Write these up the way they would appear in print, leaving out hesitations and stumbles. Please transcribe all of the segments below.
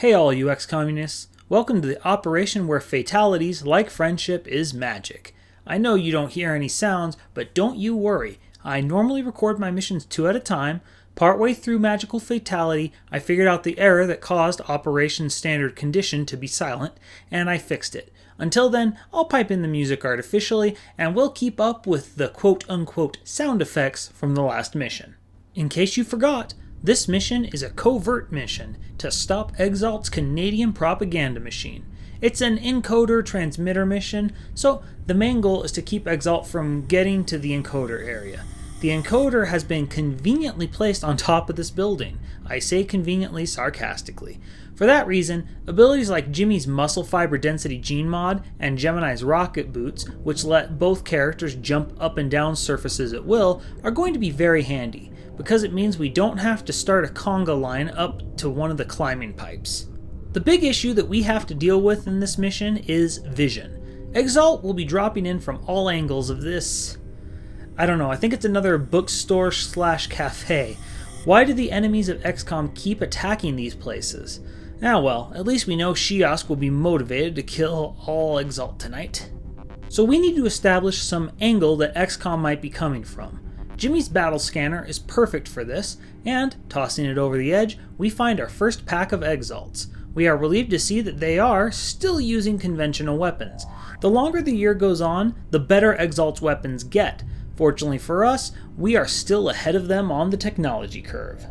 Hey all you ex-communists, welcome to the operation where fatalities, like friendship, is magic. I know you don't hear any sounds, but don't you worry. I normally record my missions 2 at a time. Partway through Magical Fatality, I figured out the error that caused Operation Standard Condition to be silent, and I fixed it. Until then, I'll pipe in the music artificially, and we'll keep up with the quote-unquote sound effects from the last mission. In case you forgot, this mission is a covert mission to stop EXALT's Canadian propaganda machine. It's an encoder transmitter mission, so the main goal is to keep EXALT from getting to the encoder area. The encoder has been conveniently placed on top of this building. I say conveniently sarcastically. For that reason, abilities like Jimmy's muscle fiber density gene mod and Gemini's rocket boots, which let both characters jump up and down surfaces at will, are going to be very handy, because it means we don't have to start a conga line up to one of the climbing pipes. The big issue that we have to deal with in this mission is vision. EXALT will be dropping in from all angles of this... I don't know, I think it's another bookstore / cafe. Why do the enemies of XCOM keep attacking these places? Ah well, at least we know Shiosk will be motivated to kill all EXALT tonight. So we need to establish some angle that XCOM might be coming from. Jimmy's battle scanner is perfect for this, and, tossing it over the edge, we find our first pack of EXALTs. We are relieved to see that they are still using conventional weapons. The longer the year goes on, the better EXALT's weapons get. Fortunately for us, we are still ahead of them on the technology curve.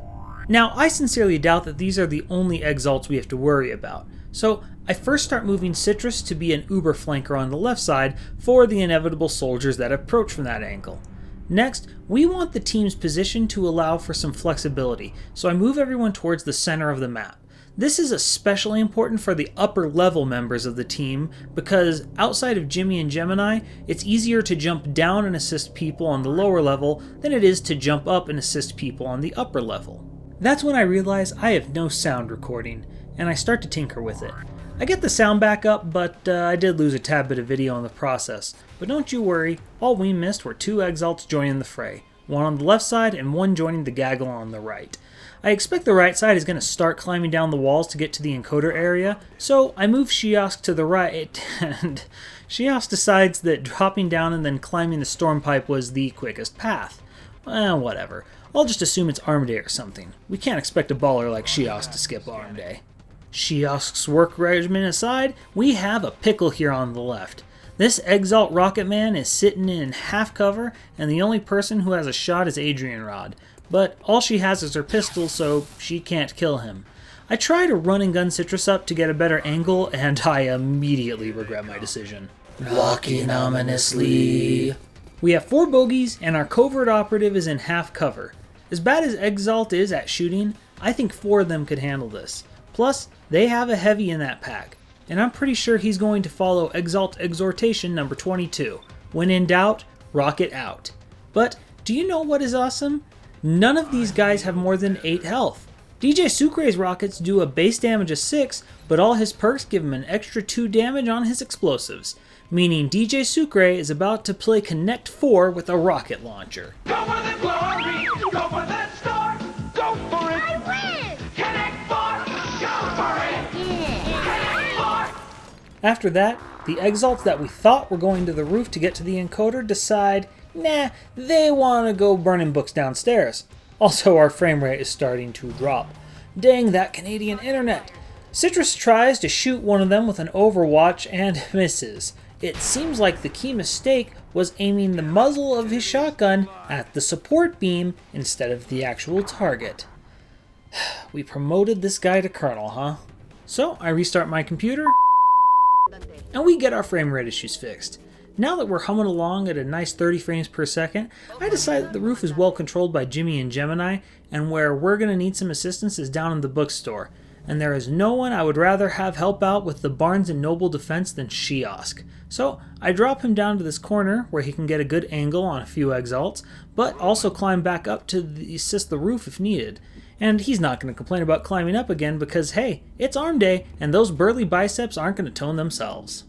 Now, I sincerely doubt that these are the only EXALTs we have to worry about, so I first start moving Citrus to be an uber flanker on the left side for the inevitable soldiers that approach from that angle. Next, we want the team's position to allow for some flexibility, so I move everyone towards the center of the map. This is especially important for the upper level members of the team because outside of Jimmy and Gemini, it's easier to jump down and assist people on the lower level than it is to jump up and assist people on the upper level. That's when I realize I have no sound recording, and I start to tinker with it. I get the sound back up, but I did lose a tad bit of video in the process. But don't you worry, all we missed were 2 EXALTs joining the fray, one on the left side and one joining the gaggle on the right. I expect the right side is going to start climbing down the walls to get to the encoder area, so I move Shiosk to the right, and Shiosk decides that dropping down and then climbing the storm pipe was the quickest path. Well, whatever. I'll just assume it's arm day or something. We can't expect a baller like Shiosk to skip arm day. Shiosk's work regimen aside, we have a pickle here on the left. This EXALT Rocket Man is sitting in half cover, and the only person who has a shot is Adrian Rod. But all she has is her pistol, so she can't kill him. I try to run and gun Citrus up to get a better angle, and I immediately regret my decision. Rocking ominously. We have 4 bogeys, and our covert operative is in half cover. As bad as EXALT is at shooting, I think 4 of them could handle this. Plus, they have a heavy in that pack, and I'm pretty sure he's going to follow EXALT Exhortation number 22. When in doubt, rock it out. But do you know what is awesome? None of these guys have more than 8 health. DJ Sucre's rockets do a base damage of 6, but all his perks give him an extra 2 damage on his explosives, meaning DJ Sucre is about to play Connect 4 with a rocket launcher. Go for the glory, go for the star, go for it. I win! Connect 4, go for it. Connect 4. After that, the EXALTs that we thought were going to the roof to get to the encoder decide, nah, they want to go burning books downstairs. Also, our frame rate is starting to drop. Dang that Canadian internet! Citrus tries to shoot one of them with an Overwatch and misses. It seems like the key mistake was aiming the muzzle of his shotgun at the support beam instead of the actual target. We promoted this guy to Colonel, huh? So I restart my computer, and we get our frame rate issues fixed. Now that we're humming along at a nice 30 frames per second, I decide that the roof is well controlled by Jimmy and Gemini, and where we're going to need some assistance is down in the bookstore. And there is no one I would rather have help out with the Barnes & Noble defense than Shiosk. So I drop him down to this corner where he can get a good angle on a few EXALTs, but also climb back up to assist the roof if needed. And he's not going to complain about climbing up again because hey, it's arm day and those burly biceps aren't going to tone themselves.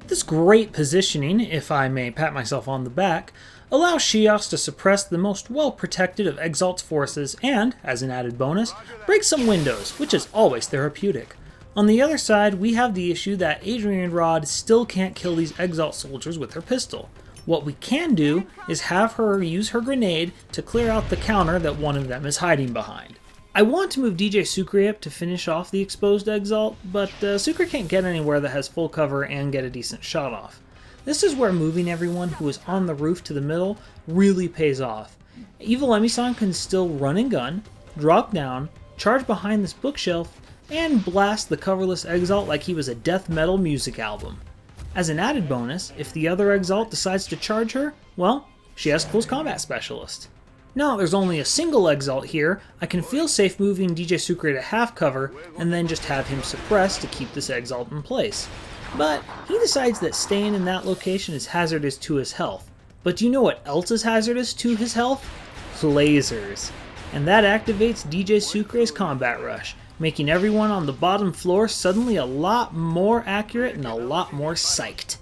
This great positioning, if I may pat myself on the back, allows Shiosk to suppress the most well-protected of EXALT's forces and, as an added bonus, break some windows, which is always therapeutic. On the other side, we have the issue that Adrian Rod still can't kill these EXALT soldiers with her pistol. What we can do is have her use her grenade to clear out the counter that one of them is hiding behind. I want to move DJ Sucre up to finish off the exposed EXALT, but Sucre can't get anywhere that has full cover and get a decent shot off. This is where moving everyone who is on the roof to the middle really pays off. Evil Emi-san can still run and gun, drop down, charge behind this bookshelf, and blast the coverless EXALT like he was a death metal music album. As an added bonus, if the other EXALT decides to charge her, well, she has Close Combat Specialist. Now there's only a single EXALT here, I can feel safe moving DJ Sucre to half cover and then just have him suppressed to keep this EXALT in place. But he decides that staying in that location is hazardous to his health. But do you know what else is hazardous to his health? Lasers. And that activates DJ Sucre's Combat Rush, making everyone on the bottom floor suddenly a lot more accurate and a lot more psyched.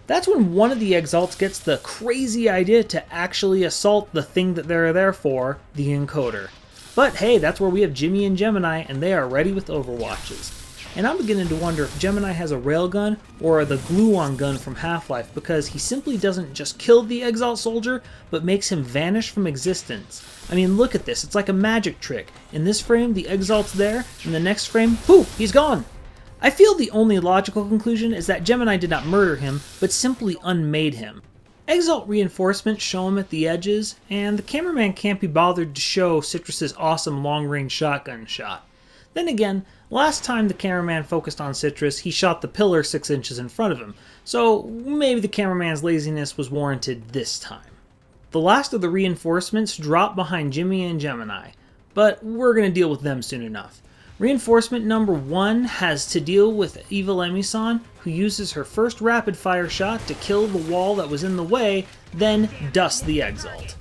That's when one of the EXALTs gets the crazy idea to actually assault the thing that they're there for, the encoder. But hey, that's where we have Jimmy and Gemini, and they are ready with Overwatches. And I'm beginning to wonder if Gemini has a railgun or the glue-on gun from Half-Life, because he simply doesn't just kill the EXALT soldier, but makes him vanish from existence. I mean, look at this, it's like a magic trick. In this frame, the EXALT's there, in the next frame, poof, he's gone! I feel the only logical conclusion is that Gemini did not murder him, but simply unmade him. EXALT reinforcements show him at the edges, and the cameraman can't be bothered to show Citrus's awesome long-range shotgun shot. Then again, last time the cameraman focused on Citrus, he shot the pillar 6 inches in front of him, so maybe the cameraman's laziness was warranted this time. The last of the reinforcements drop behind Jimmy and Gemini, but we're going to deal with them soon enough. Reinforcement number 1 has to deal with Evil Emi-san, who uses her first rapid fire shot to kill the wall that was in the way, then dust the EXALT.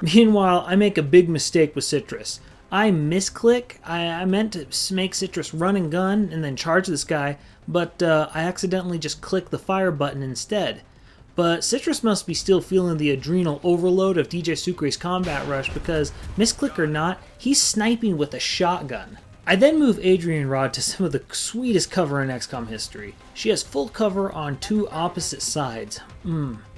Meanwhile, I make a big mistake with Citrus. I misclick. I meant to make Citrus run and gun and then charge this guy, but I accidentally just clicked the fire button instead. But Citrus must be still feeling the adrenal overload of DJ Sucre's Combat Rush because, misclick or not, he's sniping with a shotgun. I then move Adrian Rod to some of the sweetest cover in XCOM history. She has full cover on 2 opposite sides.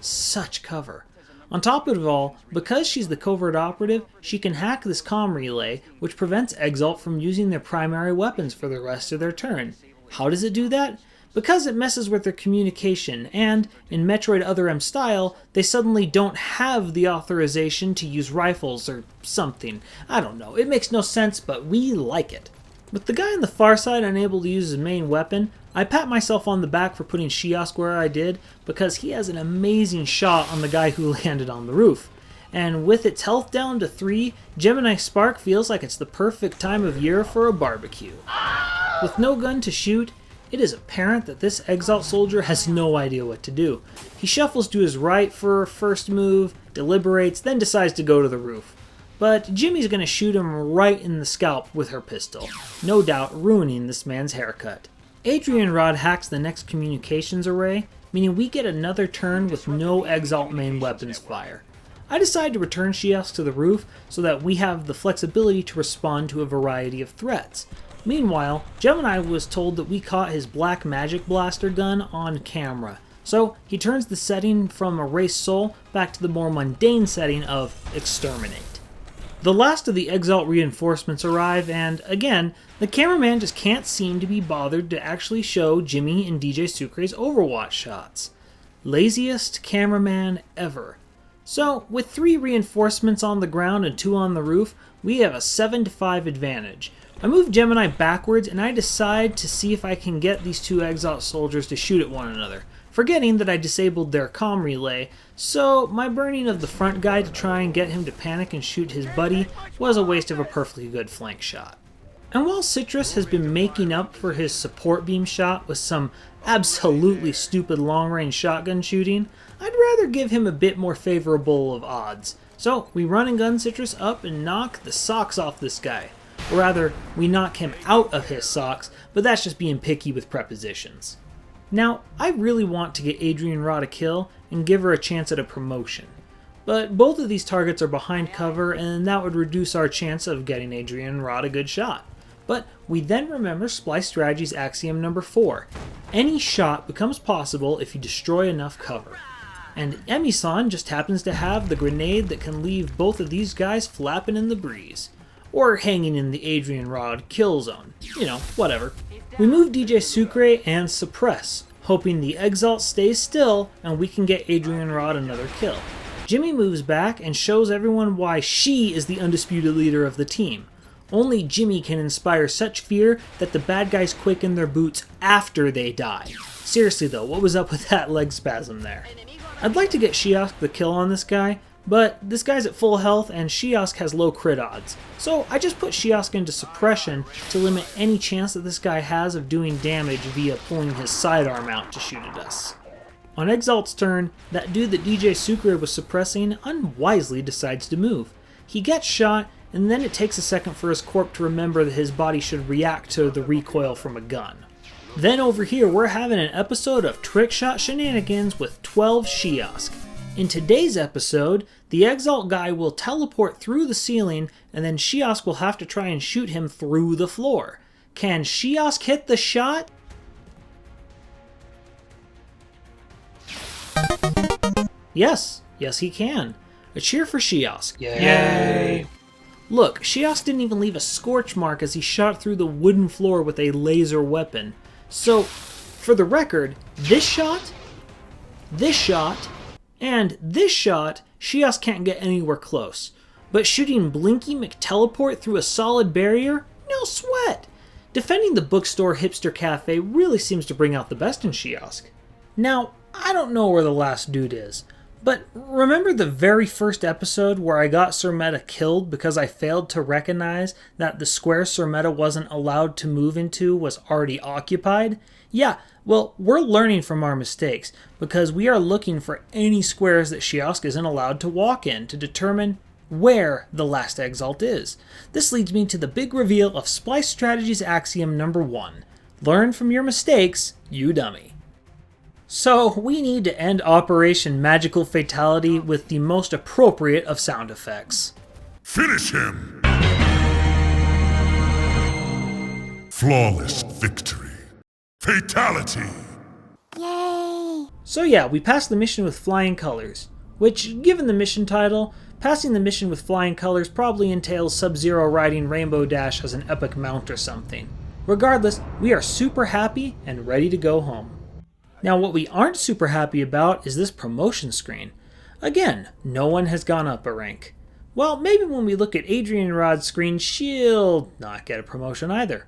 Such cover. On top of it all, because she's the covert operative, she can hack this comm relay, which prevents EXALT from using their primary weapons for the rest of their turn. How does it do that? Because it messes with their communication, and, in Metroid Other M style, they suddenly don't have the authorization to use rifles or something. I don't know, it makes no sense, but we like it. With the guy on the far side unable to use his main weapon, I pat myself on the back for putting Shiask where I did, because he has an amazing shot on the guy who landed on the roof. And with its health down to 3, Gemini Spark feels like it's the perfect time of year for a barbecue. With no gun to shoot, it is apparent that this EXALT soldier has no idea what to do. He shuffles to his right for a first move, deliberates, then decides to go to the roof. But Jimmy's going to shoot him right in the scalp with her pistol, no doubt ruining this man's haircut. Adrian Rod hacks the next communications array, meaning we get another turn with no EXALT main weapons fire. I decide to return Shiask to the roof so that we have the flexibility to respond to a variety of threats. Meanwhile, Gemini was told that we caught his black magic blaster gun on camera, so he turns the setting from Erase Soul back to the more mundane setting of Exterminate. The last of the EXALT reinforcements arrive, and again, the cameraman just can't seem to be bothered to actually show Jimmy and DJ Sucre's Overwatch shots. Laziest cameraman ever. So, with 3 reinforcements on the ground and 2 on the roof, we have a 7-5 advantage. I move Gemini backwards and I decide to see if I can get these 2 EXALT soldiers to shoot at one another, forgetting that I disabled their comm relay, so my burning of the front guy to try and get him to panic and shoot his buddy was a waste of a perfectly good flank shot. And while Citrus has been making up for his support beam shot with some absolutely stupid long-range shotgun shooting, I'd rather give him a bit more favorable of odds. So we run and gun Citrus up and knock the socks off this guy. Or rather, we knock him out of his socks, but that's just being picky with prepositions. Now, I really want to get Adrian Rod a kill and give her a chance at a promotion. But both of these targets are behind cover and that would reduce our chance of getting Adrian Rod a good shot. But we then remember Splice Strategy's axiom number 4. Any shot becomes possible if you destroy enough cover. And Emi-san just happens to have the grenade that can leave both of these guys flapping in the breeze. Or hanging in the Adrian Rod kill zone. You know, whatever. We move DJ Sucre and suppress, hoping the EXALT stays still and we can get Adrian Rod another kill. Jimmy moves back and shows everyone why she is the undisputed leader of the team. Only Jimmy can inspire such fear that the bad guys quake in their boots after they die. Seriously though, what was up with that leg spasm there? I'd like to get Shiosk the kill on this guy, but this guy's at full health and Shiosk has low crit odds. So I just put Shiosk into suppression to limit any chance that this guy has of doing damage via pulling his sidearm out to shoot at us. On EXALT's turn, that dude that DJ Sucre was suppressing unwisely decides to move. He gets shot, and then it takes a second for his corp to remember that his body should react to the recoil from a gun. Then over here, we're having an episode of trick shot shenanigans with 12 Shiosk. In today's episode, the EXALT guy will teleport through the ceiling, and then Shiosk will have to try and shoot him through the floor. Can Shiosk hit the shot? Yes he can. A cheer for Shiosk. Yay! Look, Shiosk didn't even leave a scorch mark as he shot through the wooden floor with a laser weapon. So, for the record, this shot, and this shot, Shiosk can't get anywhere close. But shooting Blinky McTeleport through a solid barrier? No sweat! Defending the bookstore hipster cafe really seems to bring out the best in Shiosk. Now, I don't know where the last dude is, but remember the very first episode where I got Sir Meta killed because I failed to recognize that the square Sir Meta wasn't allowed to move into was already occupied? Yeah, well, we're learning from our mistakes because we are looking for any squares that Shiosk isn't allowed to walk in to determine where the last EXALT is. This leads me to the big reveal of Splice Strategy's axiom number 1. Learn from your mistakes, you dummy. So, we need to end Operation Magical Fatality with the most appropriate of sound effects. Finish him! Flawless victory. Fatality! Yay! So yeah, we passed the mission with flying colors, which, given the mission title, passing the mission with flying colors probably entails Sub-Zero riding Rainbow Dash as an epic mount or something. Regardless, we are super happy and ready to go home. Now what we aren't super happy about is this promotion screen. Again, no one has gone up a rank. Well, maybe when we look at Adrian Rod's screen, she'll not get a promotion either.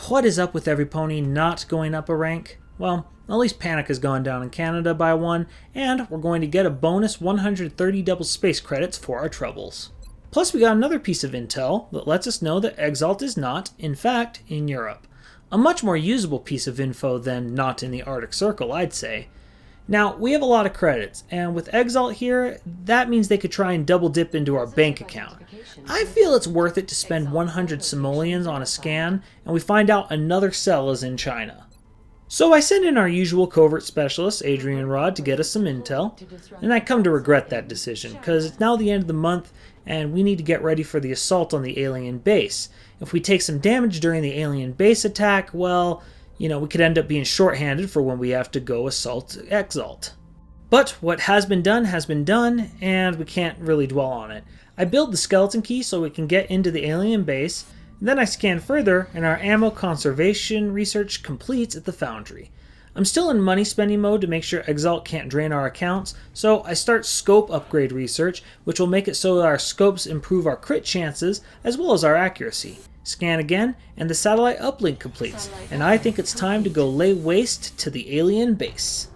What is up with every pony not going up a rank? Well, at least Panic has gone down in Canada by 1, and we're going to get a bonus 130 double space credits for our troubles. Plus we got another piece of intel that lets us know that EXALT is not, in fact, in Europe. A much more usable piece of info than not in the Arctic Circle, I'd say. Now, we have a lot of credits, and with EXALT here, that means they could try and double dip into our bank account. I feel it's worth it to spend 100 simoleons on a scan, and we find out another cell is in China. So I send in our usual covert specialist, Adrian Rod, to get us some intel, and I come to regret that decision, because it's now the end of the month, and we need to get ready for the assault on the alien base. If we take some damage during the alien base attack, well, we could end up being shorthanded for when we have to go assault EXALT. But what has been done, and we can't really dwell on it. I build the skeleton key so we can get into the alien base, and then I scan further, and our ammo conservation research completes at the foundry. I'm still in money spending mode to make sure EXALT can't drain our accounts, so I start scope upgrade research, which will make it so that our scopes improve our crit chances as well as our accuracy. Scan again, and the satellite uplink completes, and I think it's time to go lay waste to the alien base.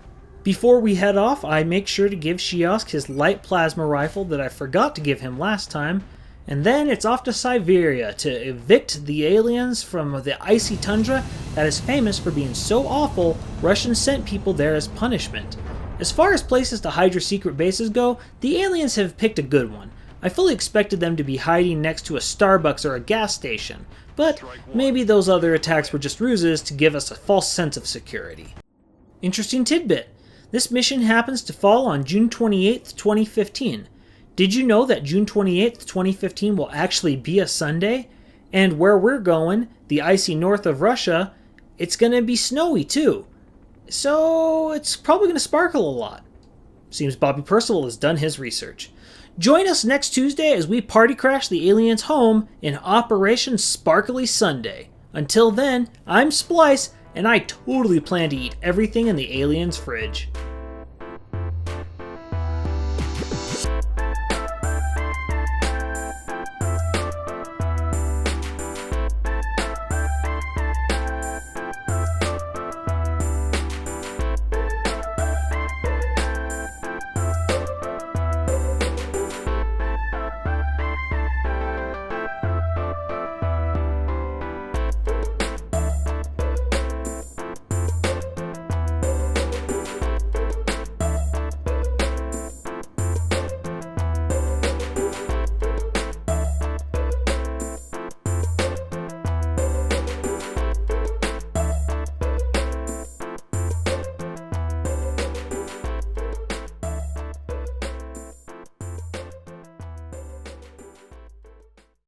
Before we head off, I make sure to give Shiosk his light plasma rifle that I forgot to give him last time, and then it's off to Siberia to evict the aliens from the icy tundra that is famous for being so awful, Russians sent people there as punishment. As far as places to hide your secret bases go, the aliens have picked a good one. I fully expected them to be hiding next to a Starbucks or a gas station, but maybe those other attacks were just ruses to give us a false sense of security. Interesting tidbit. This mission happens to fall on June 28th, 2015. Did you know that June 28th, 2015 will actually be a Sunday? And where we're going, the icy north of Russia, it's going to be snowy too. So it's probably going to sparkle a lot. Seems Bobby Percival has done his research. Join us next Tuesday as we party crash the aliens' home in Operation Sparkly Sunday. Until then, I'm Splice, and I totally plan to eat everything in the aliens' fridge.